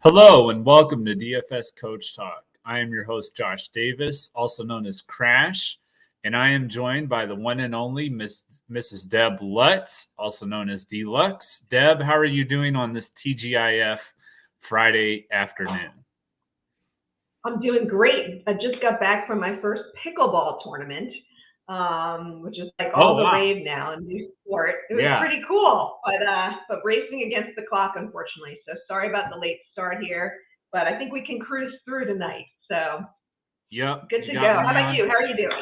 Hello and welcome to DFS Coach Talk. I am your host, Josh Davis, also known as Crash, and I am joined by the one and only Mrs. Deb Lutz, also known as Deluxe. Deb, how are you doing on this TGIF Friday afternoon? I'm doing great. I just got back from my first pickleball tournament, which is like all the rave now, a new sport. It was pretty cool, but racing against the clock, unfortunately. So sorry about the late start here, but I think we can cruise through tonight. So good to go. How about you? How are you doing?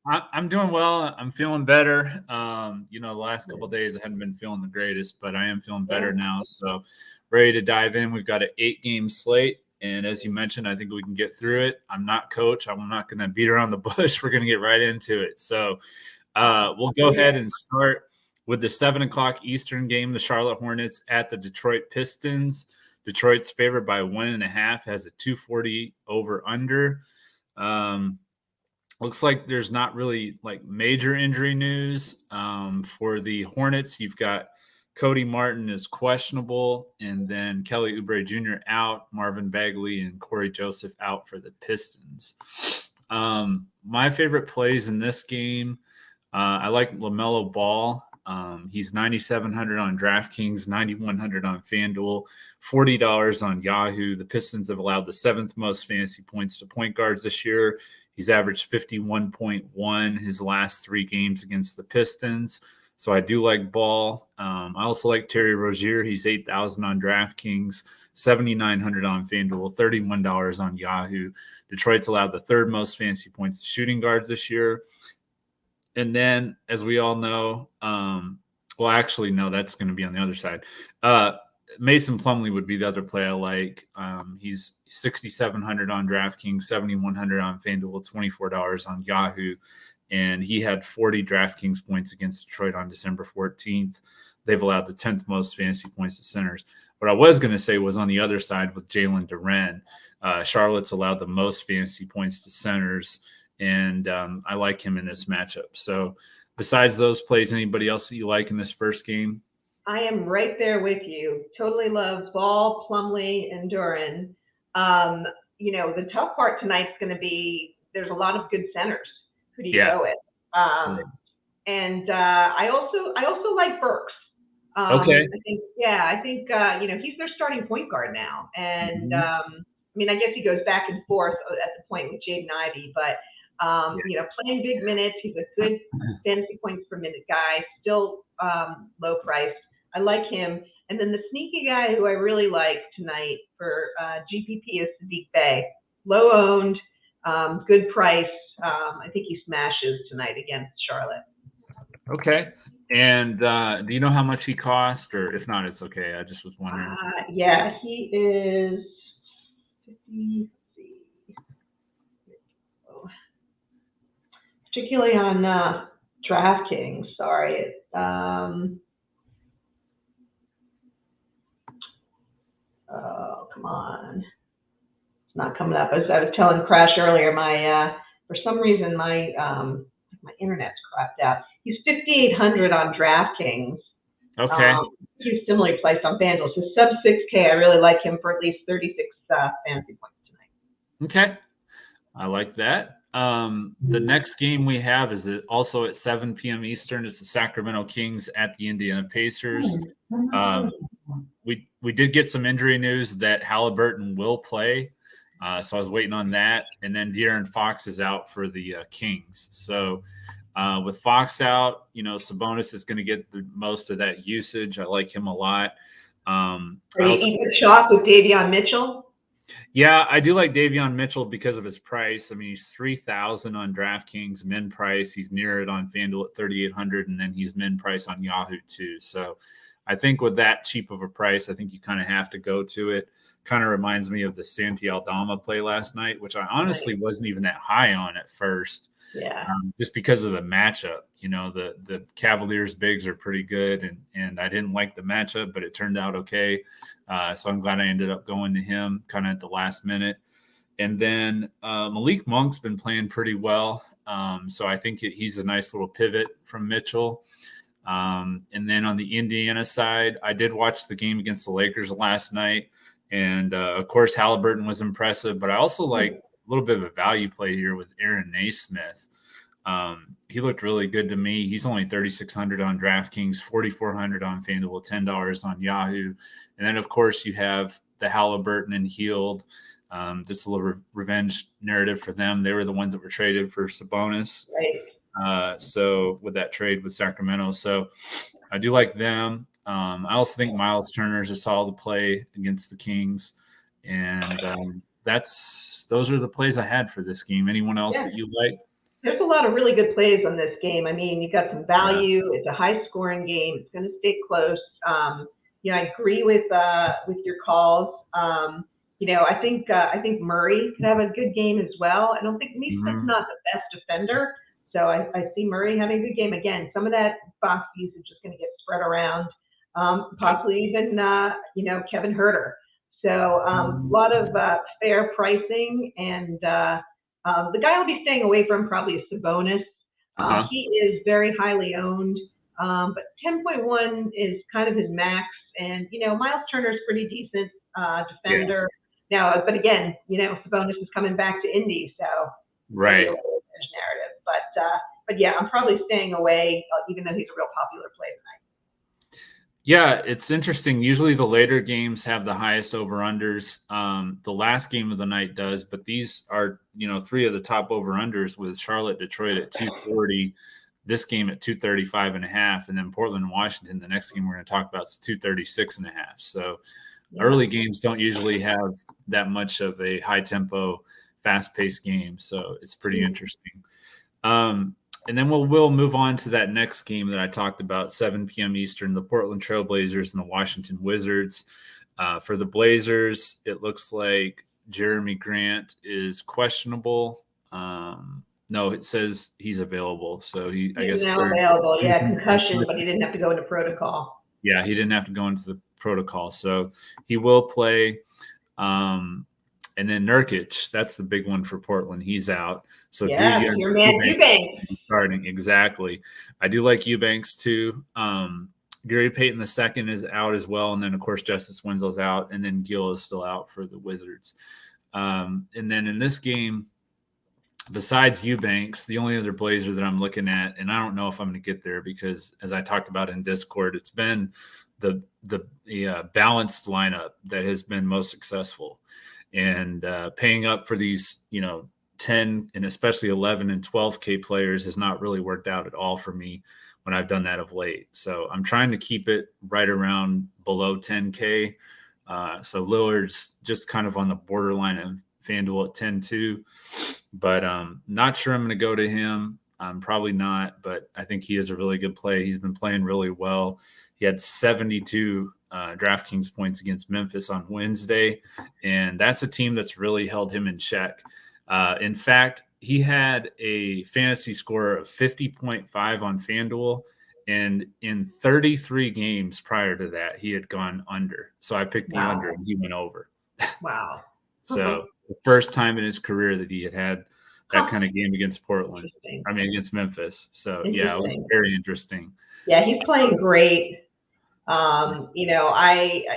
I'm doing well. I'm feeling better. The last couple of days I hadn't been feeling the greatest, but I am feeling better now. So ready to dive in. We've got an 8-game slate. And as you mentioned, I think we can get through it. I'm not coach. I'm not going to beat around the bush. We're going to get right into it. So we'll go ahead and start with the 7 o'clock Eastern game, the Charlotte Hornets at the Detroit Pistons. Detroit's favored by 1.5, has a 240 over under. Looks like there's not really like major injury news for the Hornets. You've got Cody Martin is questionable, and then Kelly Oubre Jr. out, Marvin Bagley and Corey Joseph out for the Pistons. My favorite plays in this game, I like LaMelo Ball. He's 9,700 on DraftKings, 9,100 on FanDuel, $40 on Yahoo. The Pistons have allowed the 7th most fantasy points to point guards this year. He's averaged 51.1 his last 3 games against the Pistons. So I do like Ball. I also like Terry Rozier. He's 8,000 on DraftKings, 7,900 on FanDuel, $31 on Yahoo. Detroit's allowed the 3rd most fantasy points to shooting guards this year. And then, as we all know, that's going to be on the other side. Mason Plumlee would be the other play I like. He's 6,700 on DraftKings, 7,100 on FanDuel, $24 on Yahoo. And he had 40 DraftKings points against Detroit on December 14th. They've allowed the 10th most fantasy points to centers. What I was going to say was on the other side with Jalen Duren. Charlotte's allowed the most fantasy points to centers, and I like him in this matchup. So besides those plays, anybody else that you like in this first game? I am right there with you. Totally love Ball, Plumlee, and Duren. The tough part tonight's going to be there's a lot of good centers. Who do you go with? And I also like Burks. Okay. I think he's their starting point guard now, and I guess he goes back and forth at the point with Jaden Ivey, but playing big minutes, he's a good fantasy points per minute guy, still low priced. I like him. And then the sneaky guy who I really like tonight for GPP is Sadiq Bey. Low owned, good price. I think he smashes tonight against Charlotte. Okay. And do you know how much he cost? Or if not, it's okay. I just was wondering. He is 50. Particularly on DraftKings. Sorry. Come on. It's not coming up. As I was telling Crash earlier, for some reason my internet's crapped out. He's 5,800 on DraftKings. Okay. He's similarly priced on FanDuel. So sub 6K, I really like him for at least 36 fantasy points tonight. Okay. I like that. The next game we have is also at 7 p.m. Eastern. It's the Sacramento Kings at the Indiana Pacers. We did get some injury news that Halliburton will play. So I was waiting on that. And then De'Aaron Fox is out for the Kings. So with Fox out, Sabonis is going to get the most of that usage. I like him a lot. Are you eating the chalk with Davion Mitchell? Yeah, I do like Davion Mitchell because of his price. I mean, he's 3,000 on DraftKings, min price. He's near it on FanDuel at 3,800, and then he's min price on Yahoo too. So I think with that cheap of a price, I think you kind of have to go to it. Kind of reminds me of the Santi Aldama play last night, which I honestly wasn't even that high on at first. Yeah. Just because of the matchup. The Cavaliers bigs are pretty good, and I didn't like the matchup, but it turned out okay. So I'm glad I ended up going to him kind of at the last minute. And then Malik Monk's been playing pretty well. So I think he's a nice little pivot from Mitchell. And then on the Indiana side, I did watch the game against the Lakers last night. And, of course, Halliburton was impressive, but I also like a little bit of a value play here with Aaron Naismith. He looked really good to me. He's only 3,600 on DraftKings, 4,400 on FanDuel, $10 on Yahoo. And then, of course, you have the Halliburton and Heald. That's a little revenge narrative for them. They were the ones that were traded for Sabonis. Right. So with that trade with Sacramento. So I do like them. I also think Miles Turner is a solid play against the Kings. And those are the plays I had for this game. Anyone else that you like? There's a lot of really good plays on this game. I mean, you got some value. Yeah. It's a high-scoring game. It's going to stay close. I agree with your calls. I think Murray could have a good game as well. I don't think Neesmith's not the best defender, so I see Murray having a good game. Again, some of that box usage is going to get spread around, possibly even Kevin Huerter. So a lot of fair pricing, and the guy I'll be staying away from probably is Sabonis. He is very highly owned, but 10.1 is kind of his max. And Miles Turner is pretty decent defender. Now, but again, Sabonis is coming back to Indy, so right. Narrative. But yeah, I'm probably staying away, even though he's a real popular play tonight. Yeah, it's interesting. Usually the later games have the highest over-unders. The last game of the night does, but these are, three of the top over-unders with Charlotte, Detroit at 240, this game at 235.5, and then Portland, Washington, the next game we're going to talk about is 236.5. So early games don't usually have that much of a high-tempo, fast-paced game, so it's pretty interesting. And then we'll move on to that next game that I talked about, 7 p.m. Eastern, the Portland Trailblazers and the Washington Wizards. For the Blazers, it looks like Jeremy Grant is questionable. No, it says he's available. So he's now available. Yeah, concussion, but he didn't have to go into protocol. Yeah, he didn't have to go into the protocol. So he will play. And then Nurkic, that's the big one for Portland. He's out. So your man Eubanks starting. Exactly. I do like Eubanks too. Gary Payton II is out as well. And then, of course, Justice Winslow's out. And then Gill is still out for the Wizards. And then in this game, besides Eubanks, the only other Blazer that I'm looking at, and I don't know if I'm going to get there because, as I talked about in Discord, it's been the balanced lineup that has been most successful. And paying up for these, 10 and especially 11 and 12K players has not really worked out at all for me when I've done that of late. So I'm trying to keep it right around below 10K. So Lillard's just kind of on the borderline of FanDuel at 10-2, but not sure I'm going to go to him. I'm probably not, but I think he is a really good play. He's been playing really well. He had 72 DraftKings points against Memphis on Wednesday, and that's a team that's really held him in check. In fact, he had a fantasy score of 50.5 on FanDuel, and in 33 games prior to that, he had gone under. So I picked the under, and he went over. Wow. So the first time in his career that he had that kind of game against Portland. Against Memphis. So, yeah, it was very interesting. Yeah, he's playing great.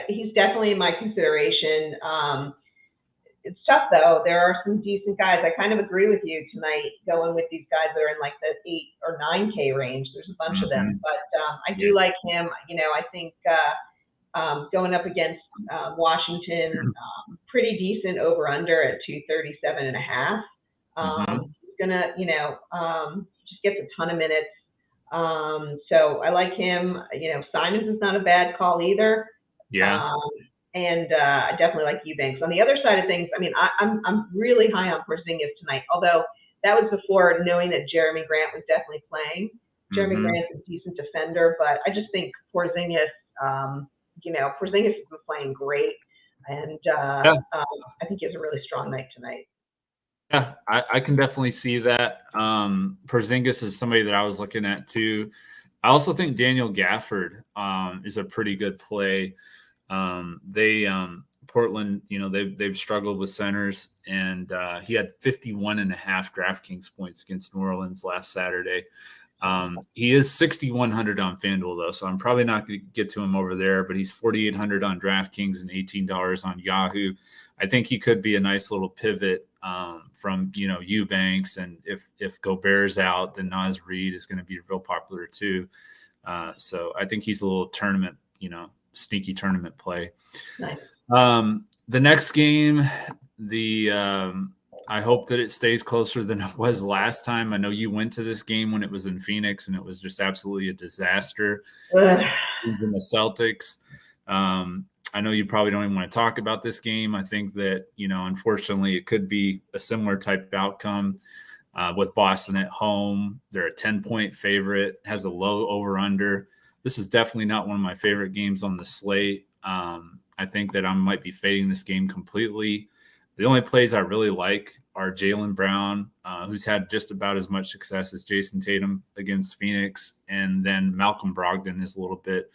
He's definitely in my consideration. It's tough though. There are some decent guys. I kind of agree with you tonight, going with these guys that are in like the 8 or 9K range. There's a bunch of them, but I do like him. I think going up against Washington, pretty decent over under at 237.5. He's gonna, just gets a ton of minutes. So I like him. Simons is not a bad call either. Yeah. And I definitely like Eubanks. On the other side of things, I'm really high on Porzingis tonight, although that was before knowing that Jeremy Grant was definitely playing. Jeremy Grant's a decent defender, but I just think Porzingis, Porzingis has been playing great. And I think he has a really strong night tonight. Yeah, I can definitely see that. Porzingis is somebody that I was looking at too. I also think Daniel Gafford is a pretty good play. Portland, they've struggled with centers, and he had 51.5 DraftKings points against New Orleans last Saturday. He is 6,100 on FanDuel though, so I'm probably not going to get to him over there. But he's 4,800 on DraftKings and $18 on Yahoo. I think he could be a nice little pivot from Eubanks, and if Gobert's out, then Naz Reid is going to be real popular too. So I think he's a little tournament, sneaky tournament play. Nice. The next game, I hope that it stays closer than it was last time. I know you went to this game when it was in Phoenix, and it was just absolutely a disaster. In the Celtics. I know you probably don't even want to talk about this game. I think that, unfortunately, it could be a similar type outcome with Boston at home. They're a 10-point favorite, has a low over-under. This is definitely not one of my favorite games on the slate. I think that I might be fading this game completely. The only plays I really like are Jaylen Brown, who's had just about as much success as Jason Tatum against Phoenix, and then Malcolm Brogdon is a little bit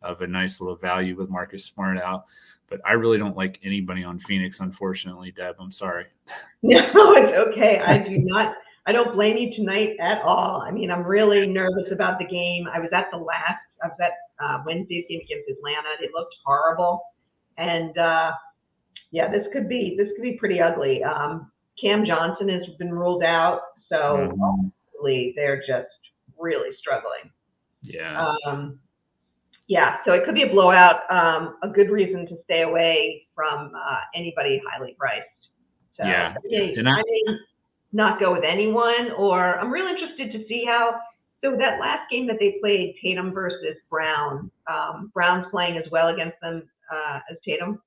of a nice little value with Marcus Smart out. But I really don't like anybody on Phoenix, unfortunately, Deb. I'm sorry. No, it's okay. I don't blame you tonight at all. I mean, I'm really nervous about the game. I was at Wednesday's game against Atlanta. It looked horrible. And this could be pretty ugly. Cam Johnson has been ruled out, so obviously they're just really struggling. Yeah. So it could be a blowout. A good reason to stay away from anybody highly priced. So yeah. I may not go with anyone, or I'm real interested to see how. So that last game that they played, Tatum versus Brown, Brown's playing as well against them as Tatum.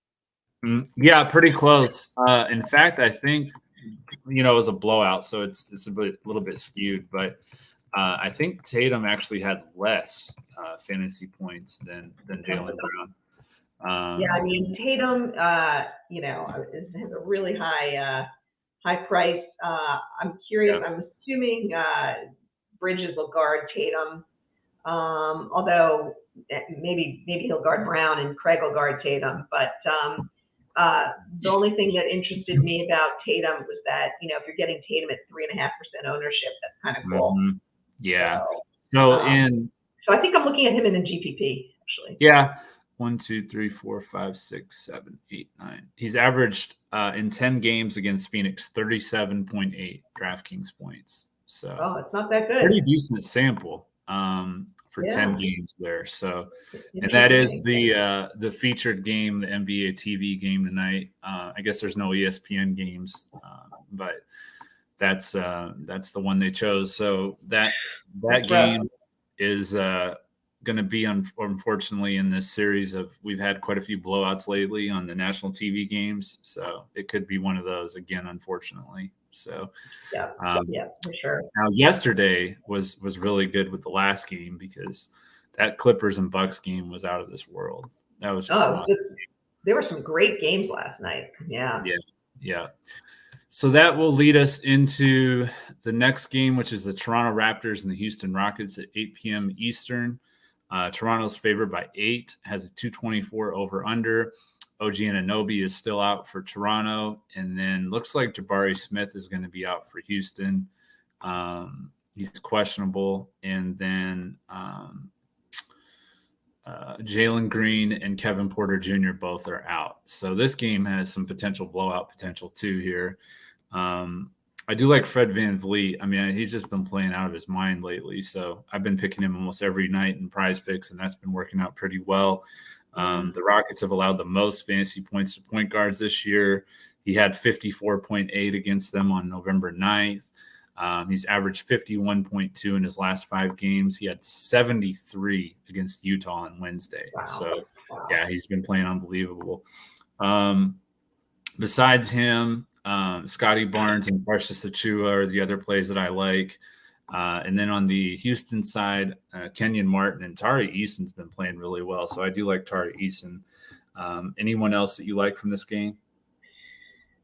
Yeah, pretty close. In fact, I think it was a blowout, so it's a little bit skewed, but I think Tatum actually had less fantasy points than Jaylen Brown. I mean, Tatum, has a really high price. I'm curious. Yeah. I'm assuming Bridges will guard Tatum, although maybe he'll guard Brown and Craig will guard Tatum. But the only thing that interested me about Tatum was that if you're getting Tatum at 3.5% ownership, that's kind of cool. Mm-hmm. Yeah. So I think I'm looking at him in the GPP actually. Yeah. 1, 2, 3, 4, 5, 6, 7, 8, 9. He's averaged in 10 games against Phoenix 37.8 DraftKings points. So it's not that good. Pretty decent sample for 10 games there. So, and that is the featured game, the NBA TV game tonight. I guess there's no ESPN games, but that's the one they chose. So that game is going to be unfortunately in this series of, we've had quite a few blowouts lately on the national TV games. So it could be one of those again, unfortunately. So for sure. Now yesterday was really good with the last game, because that Clippers and Bucks game was out of this world. That was just awesome. There were some great games last night. Yeah. So that will lead us into the next game, which is the Toronto Raptors and the Houston Rockets at 8 p.m. Eastern. Toronto's favored by 8, has a 224 over under. OG Anunoby is still out for Toronto, and then looks like Jabari Smith is going to be out for Houston. He's questionable, and then Jalen Green and Kevin Porter Jr. both are out. So this game has some potential blowout potential too here. I do like Fred VanVleet. I mean, he's just been playing out of his mind lately. So I've been picking him almost every night in PrizePicks, and that's been working out pretty well. The Rockets have allowed the most fantasy points to point guards this year. He had 54.8 against them on November 9th. He's averaged 51.2 in his last 5 games. He had 73 against Utah on Wednesday. Wow. So, he's been playing unbelievable. Besides him, Scotty Barnes and Precious Achua are the other plays that I like. And then on the Houston side, Kenyon Martin and Tari Eason's been playing really well. So I do like Tari Eason. Anyone else that you like from this game?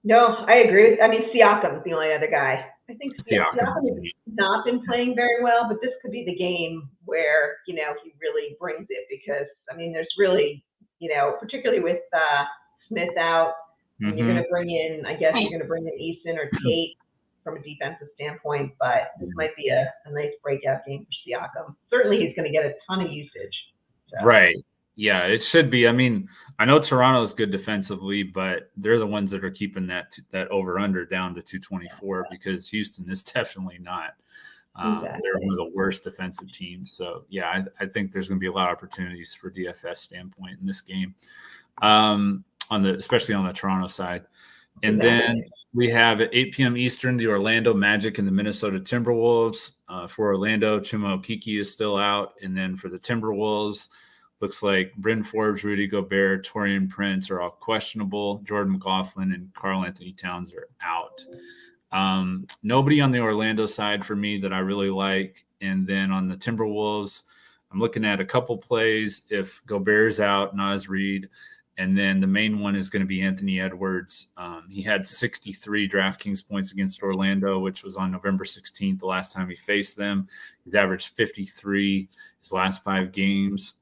No, I agree. I mean, Siakam's the only other guy. I think Siakam has not been playing very well, but this could be the game where, he really brings it, because, I mean, there's really, particularly with Smith out, you're going to bring in, I guess you're going to bring in Eason or Tate. from a defensive standpoint, but this might be a nice breakout game for Siakam. Certainly he's going to get a ton of usage. So. Right. Yeah, it should be. I mean, I know Toronto is good defensively, but they're the ones that are keeping that over-under down to 224 because Houston is definitely not. Exactly. They're one of the worst defensive teams. So, yeah, I think there's going to be a lot of opportunities for DFS standpoint in this game, especially on the Toronto side. And then we have at 8 p.m. Eastern, the Orlando Magic and the Minnesota Timberwolves. For Orlando, Chuma Okeke is still out. And then for the Timberwolves, looks like Bryn Forbes, Rudy Gobert, Taurean Prince are all questionable. Jordan McLaughlin and Karl Anthony Towns are out. Nobody on the Orlando side for me that I really like. And then on the Timberwolves, I'm looking at a couple plays. If Gobert's out, Naz Reid. And then the main one is going to be Anthony Edwards. He had 63 DraftKings points against Orlando, which was on November 16th, the last time he faced them. He's averaged 53 his last 5 games.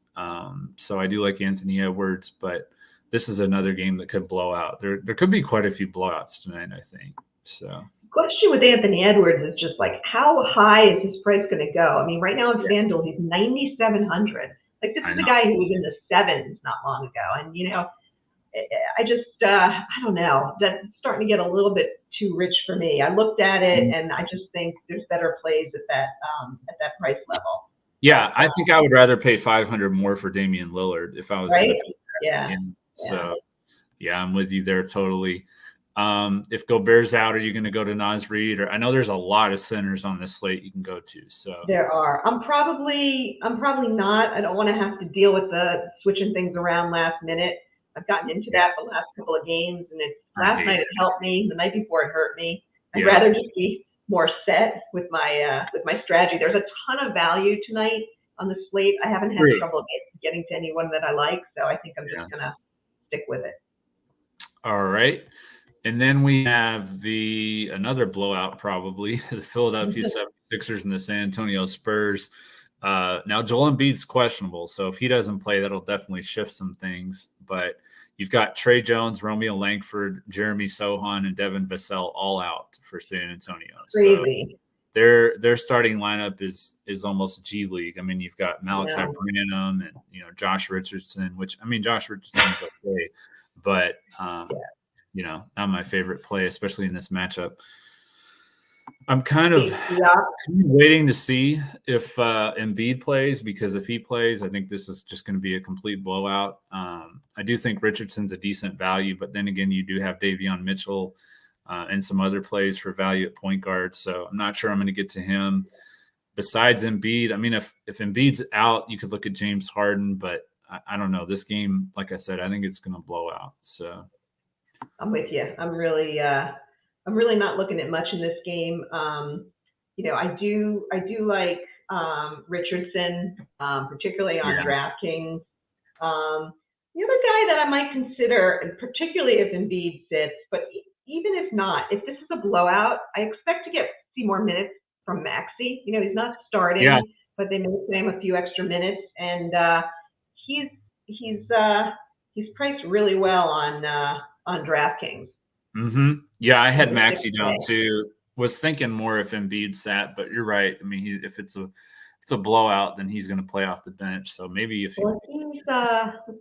So I do like Anthony Edwards, but this is another game that could blow out. There could be quite a few blowouts tonight, I think. So question with Anthony Edwards is just like, how high is his price going to go? I mean, right now in FanDuel, he's 9,700. Like, this is a guy who was in the 7s not long ago. And, you know, I just, I don't know. That's starting to get a little bit too rich for me. I looked at it, and I just think there's better plays at that price level. Yeah, I think I would rather pay $500 more for Damian Lillard if I was going to do that. Yeah. So, yeah, I'm with you there totally. If Gobert's out, are you going to go to Naz Reid? Or I know there's a lot of centers on this slate you can go to. So there are. I'm probably not. I don't want to have to deal with the switching things around last minute. I've gotten into that the last couple of games, and last night it helped me. The night before it hurt me. I'd rather just be more set with my strategy. There's a ton of value tonight on the slate. I haven't had trouble getting to anyone that I like, so I think I'm just gonna stick with it. All right. And then we have another blowout, probably, the Philadelphia 76ers and the San Antonio Spurs. Now, Joel Embiid's questionable, so if he doesn't play, that'll definitely shift some things. But you've got Trey Jones, Romeo Langford, Jeremy Sohan, and Devin Vassell all out for San Antonio. Crazy. So their starting lineup is almost G League. I mean, you've got Malachi Branham and Josh Richardson, which Josh Richardson's okay, but not my favorite play, especially in this matchup. I'm kind of waiting to see if Embiid plays, because if he plays, I think this is just going to be a complete blowout. I do think Richardson's a decent value, but then again, you do have Davion Mitchell and some other plays for value at point guard. So I'm not sure I'm going to get to him. Besides Embiid, I mean, if Embiid's out, you could look at James Harden, but I don't know. This game, like I said, I think it's going to blow out. So I'm with you. I'm really not looking at much in this game. I do like Richardson, particularly on DraftKings. The other guy that I might consider, and particularly if Embiid sits, but even if not, if this is a blowout, I expect to see more minutes from Maxey. He's not starting, but they may play him a few extra minutes, and he's priced really well on DraftKings. Mm-hmm. Yeah, I had Maxey down too. Was thinking more if Embiid sat, but you're right. I mean, if it's a blowout, then he's going to play off the bench. So maybe if let's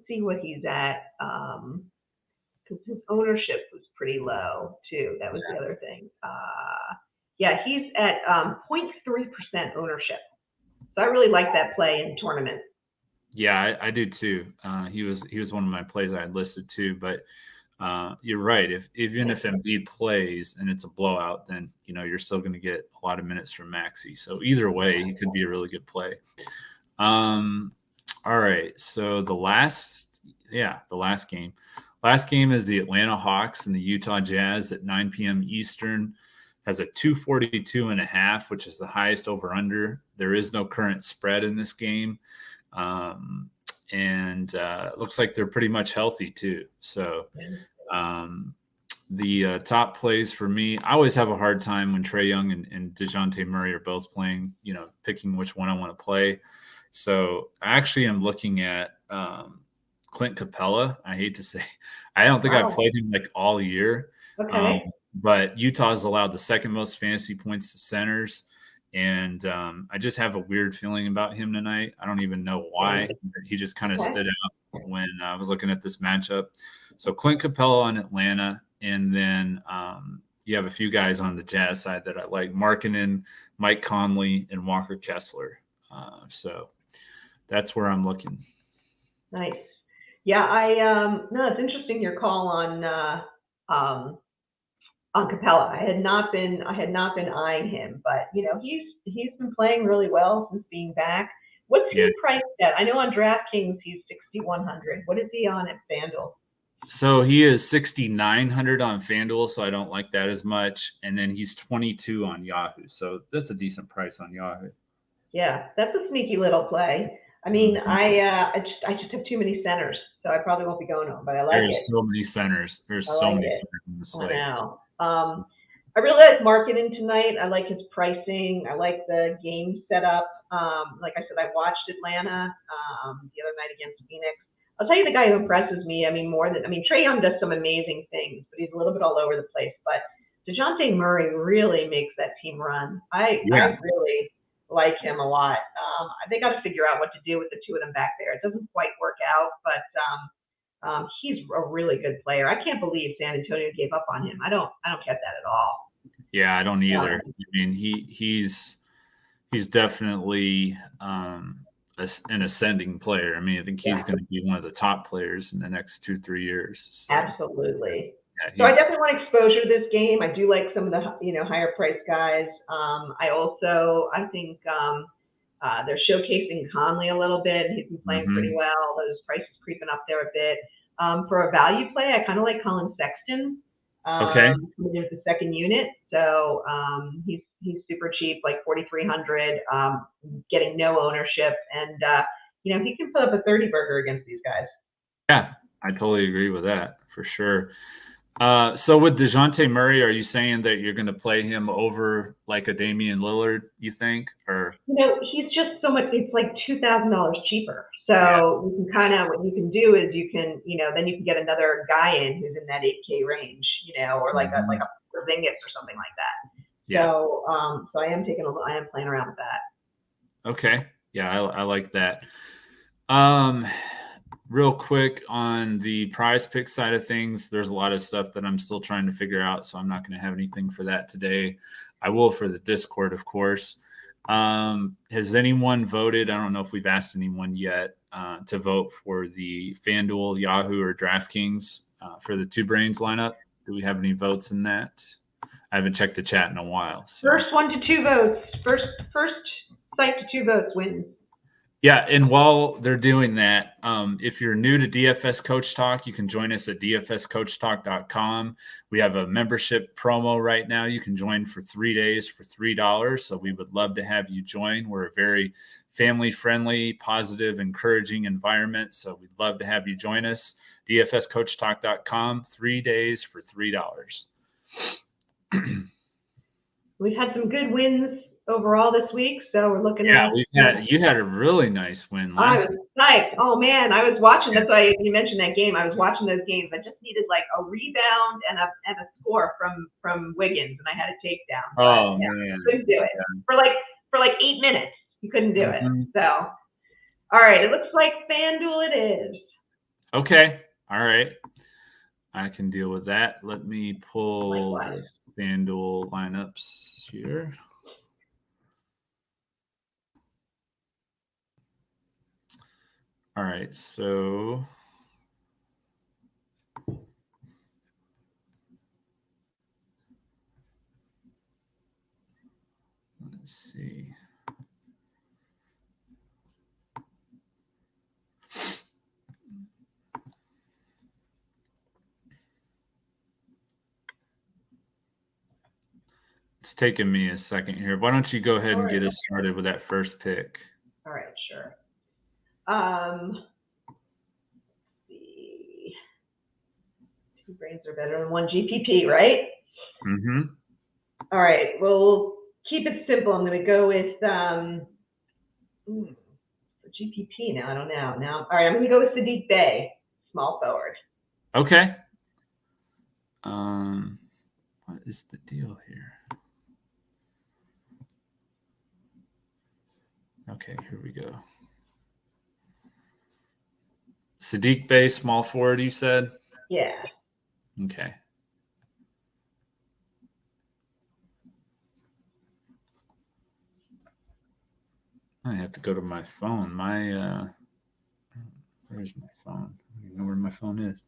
see what he's at, because his ownership was pretty low too. That was the other thing. He's at 0.3% ownership. So I really like that play in tournament. Yeah, I do too. He was one of my plays I had listed too, but you're right. Even if Embiid plays and it's a blowout, then you're still going to get a lot of minutes from Maxey. So either way, he could be a really good play. All right. So the last game is the Atlanta Hawks and the Utah Jazz at 9 p.m. Eastern. Has a 242.5, which is the highest over under. There is no current spread in this game. And it looks like they're pretty much healthy too. So the top plays for me, I always have a hard time when Trae Young and DeJounte Murray are both playing, picking which one I want to play. So I actually am looking at Clint Capella. I hate to say, I don't think I've played him like all year. Okay. but Utah's allowed the second most fantasy points to centers. And I just have a weird feeling about him tonight. I don't even know why. He just kind of stood out when I was looking at this matchup. So Clint Capella on Atlanta, and then you have a few guys on the Jazz side that I like: Markkanen, Mike Conley, and Walker Kessler. So that's where I'm looking. Nice. Yeah, no, it's interesting your call on Capella. I had not been eyeing him, but he's been playing really well since being back. What's he priced at? I know on DraftKings he's 6,100. What is he on at FanDuel? So he is 6,900 on FanDuel, so I don't like that as much. And then he's 22 on Yahoo, so that's a decent price on Yahoo. Yeah, that's a sneaky little play. I mean, I just have too many centers, so I probably won't be going on, but I like it. There's so many centers. There's so many centers in the slate. I know. I really like Markkanen tonight. I like his pricing. I like the game setup. Like I said, I watched Atlanta the other night against Phoenix. I'll tell you the guy who impresses me. Trae Young does some amazing things, but he's a little bit all over the place. But DeJounte Murray really makes that team run. I really like him a lot. They got to figure out what to do with the two of them back there. It doesn't quite work out, but he's a really good player. I can't believe San Antonio gave up on him. I don't get that at all. Yeah, I don't either. I mean, he's definitely an ascending player. I mean, I think he's going to be one of the top players in the next 2-3 years. So. Absolutely. Yeah, so I definitely want exposure to this game. I do like some of the higher priced guys. I think they're showcasing Conley a little bit. He's been playing pretty well. Those prices creeping up there a bit. For a value play, I kind of like Colin Sexton. There's the second unit, so he's super cheap, like 4,300, getting no ownership, and he can put up a 30 burger against these guys. Yeah, I totally agree with that for sure. So with DeJounte Murray, are you saying that you're going to play him over like a Damian Lillard, you think? Or he's just so much. It's like $2,000 cheaper. So you can what you can do is you can then you can get another guy in who's in that 8K range, or like a Porzingis or something like that. Yeah. So I am playing around with that. Okay. Yeah, I like that. Real quick on the PrizePicks side of things, there's a lot of stuff that I'm still trying to figure out, so I'm not going to have anything for that today. I will for the Discord, of course. Has anyone voted? I don't know if we've asked anyone yet to vote for the FanDuel, Yahoo, or DraftKings for the Two Brains lineup. Do we have any votes in that? I haven't checked the chat in a while. So. First 1 to 2 votes. First site to 2 votes wins. Yeah, and while they're doing that, if you're new to DFS Coach Talk, you can join us at dfscoachtalk.com. We have a membership promo right now. You can join for 3 days for $3, so we would love to have you join. We're a very family-friendly, positive, encouraging environment, so we'd love to have you join us. dfscoachtalk.com, 3 days for $3. We've had some good wins overall this week, so we're looking at. You had a really nice win last week. Nice. Oh man, I was watching. That's why you mentioned that game. I was watching those games. I just needed like a rebound and a score from Wiggins, and I had a takedown. Oh man, couldn't do it for like 8 minutes. You couldn't do it. So, all right, it looks like FanDuel it is. Okay. All right. I can deal with that. Let me pull the FanDuel lineups here. All right, so let's see. It's taking me a second here. Why don't you go ahead and get us started with that first pick? All right, sure. Let's see. 2 brains are better than 1 GPP, right? Mm-hmm. All right. Well, we'll keep it simple. I'm going to go with for GPP now. I don't know. Now, all right. I'm going to go with Sadiq Bey, small forward. Okay. What is the deal here? Okay, here we go. Sadiq Bey, small forward, you said? Yeah. Okay. I have to go to my phone. Where's my phone? I don't even know where my phone is.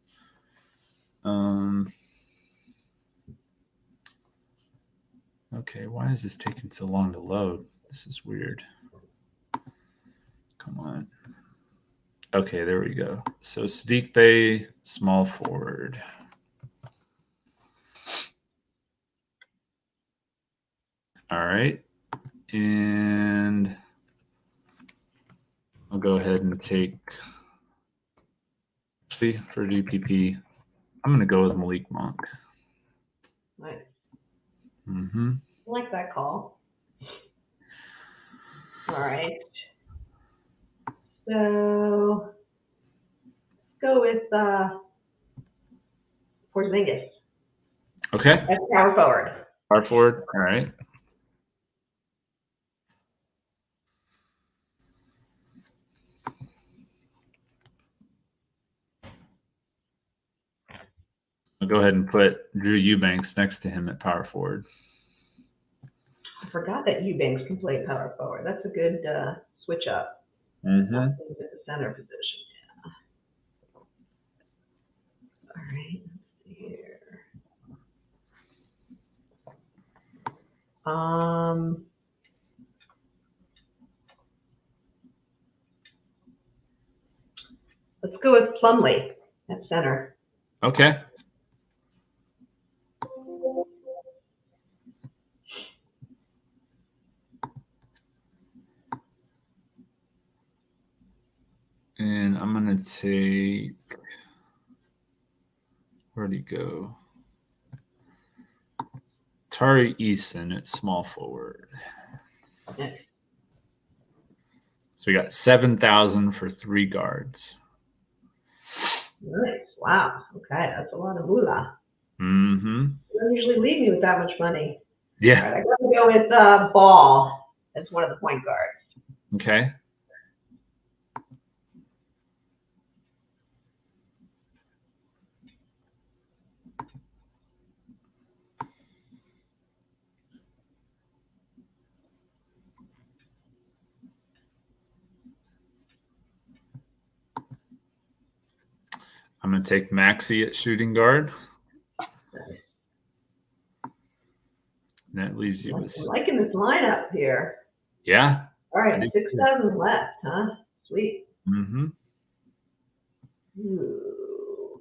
Okay, why is this taking so long to load? This is weird. Come on. Okay, there we go. So Sadiq Bey, small forward. All right. And I'll go ahead and take for GPP. I'm going to go with Malik Monk. Nice. Mm-hmm. I like that call. All right. So let's go with Porzingis. Okay. That's power forward. Power forward. All right. I'll go ahead and put Drew Eubanks next to him at power forward. I forgot that Eubanks can play power forward. That's a good switch up. Mm-hmm. At the center position. Yeah. All right. Let's see here. Let's go with Plumlee at center. Okay. And I'm going to take, where'd he go? Tari Eason at small forward. Okay. So we got 7,000 for 3 guards. Nice. Wow. Okay. That's a lot of moolah. Mm-hmm. You don't usually leave me with that much money. Yeah. All right, I'm going to go with Ball as one of the point guards. Okay. I'm going to take Maxey at shooting guard. And that leaves you with. I'm liking this lineup here. Yeah. All right, 6,000 left, huh? Sweet. Mm-hmm. Ooh.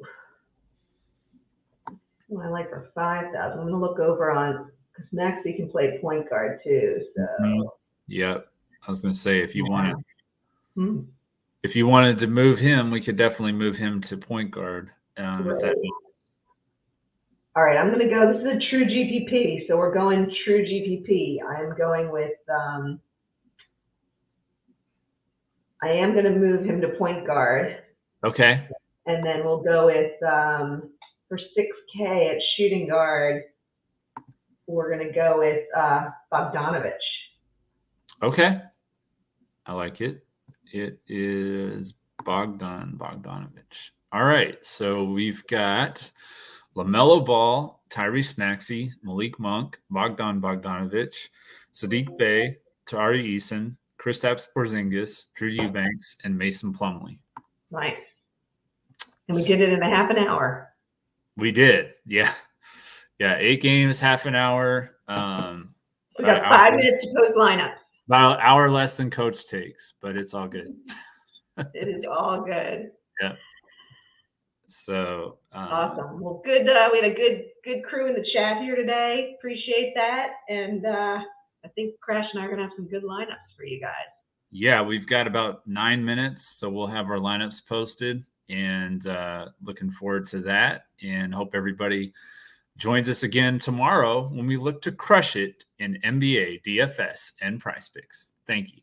Well, I like for 5,000. I'm going to look over on, because Maxey can play point guard too. So. Mm-hmm. Yep. I was going to say, if you wanted. Hmm. If you wanted to move him, we could definitely move him to point guard. Right. If that All right, I'm going to go. This is a true GPP, so we're going true GPP. I'm going with. I am going to move him to point guard. Okay. And then we'll go with for 6K at shooting guard. We're going to go with Bogdanovich. Okay. I like it. It is Bogdanovich. All right. So we've got LaMelo Ball, Tyrese Maxey, Malik Monk, Bogdanovich, Sadiq Bey, Tari Eason, Kristaps Porzingis, Drew Eubanks, and Mason Plumlee. Nice. And we did it in a half an hour. We did. Yeah. Yeah. 8 games, half an hour. We got 5 minutes to post lineups. About an hour less than Coach takes, but it's all good. It is all good. Yeah. So awesome. Well, good. We had a good crew in the chat here today. Appreciate that. And I think Crash and I are gonna have some good lineups for you guys. Yeah, we've got about 9 minutes, so we'll have our lineups posted, and looking forward to that. And hope everybody joins us again tomorrow when we look to crush it in NBA DFS and PrizePicks. Thank you.